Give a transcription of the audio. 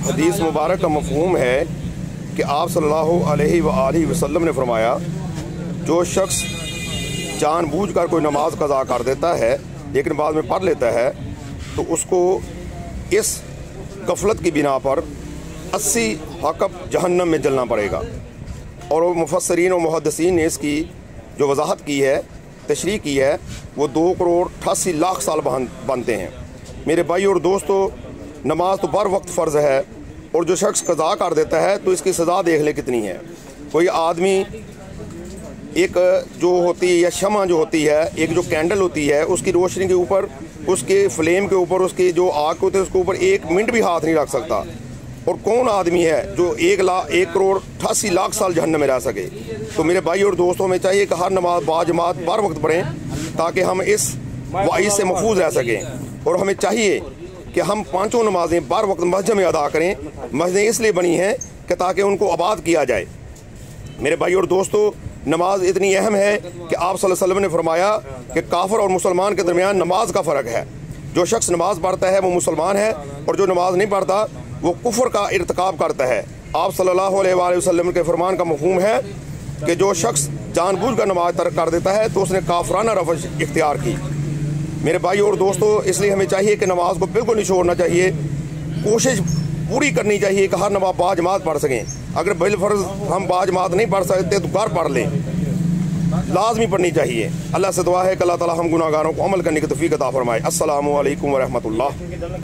हदीस मुबारक का मफ़हूम है कि आप सल्लल्लाहु अलैहि वसल्लम ने फरमाया, जो शख्स जानबूझकर कोई नमाज कज़ा कर देता है लेकिन बाद में पढ़ लेता है तो उसको इस गफलत की बिना पर 80 हक़ब जहन्नम में जलना पड़ेगा। और मुफस्सिरीन और मुहद्दिसीन ने इसकी जो वजाहत की है, तशरीह की है, वो 2 करोड़ 88 लाख साल बनते हैं। मेरे भाई और दोस्तों, नमाज तो बर वक्त फ़र्ज़ है और जो शख्स कज़ा कर देता है तो इसकी सज़ा देख ले कितनी है। कोई आदमी एक जो होती है या शमा जो होती है, एक जो कैंडल होती है, उसकी रोशनी के ऊपर, उसके फ्लेम के ऊपर, उसकी जो आग होती है उसके ऊपर 1 मिनट भी हाथ नहीं रख सकता। और कौन आदमी है जो 1 करोड़ 88 लाख साल जहन्नम में रह सके। तो मेरे भाई और दोस्तों, में चाहिए कि हर नमाज बाजमात बर वक्त पढ़ें ताकि हम इस वाइस से महफूज रह सकें। और हमें चाहिए कि हम 5 नमाजें बर वक्त मस्जिद में अदा करें। मस्जिदें इसलिए बनी हैं कि ताकि उनको आबाद किया जाए। मेरे भाई और दोस्तों, नमाज इतनी अहम है कि आप सल्लल्लाहु अलैहि वसल्लम ने फरमाया कि काफिर और मुसलमान के दरमियान नमाज का फ़र्क है। जो शख्स नमाज पढ़ता है वो मुसलमान है और जो नमाज नहीं पढ़ता वो कुफ्र का इर्तिकाब करता है। आप सल्लल्लाहु अलैहि वसल्लम के फरमान का मफ़हूम है कि जो शख्स जानबूझकर नमाज तर्क कर देता है तो उसने काफराना रवश इख्तियार की। मेरे भाई और दोस्तों, इसलिए हमें चाहिए कि नमाज को बिल्कुल नहीं छोड़ना चाहिए। कोशिश पूरी करनी चाहिए कि हर नमाज बाजमात पढ़ सकें। अगर बिलफर्ज हम बाजमात नहीं पढ़ सकते तो घर पढ़ लें, लाजमी पढ़नी चाहिए। अल्लाह से दुआ है कि अल्लाह ताला हम गुनाहगारों को अमल करने की तौफीक अता फरमाए। अस्सलामु अलैकुम व रहमतुल्लाह।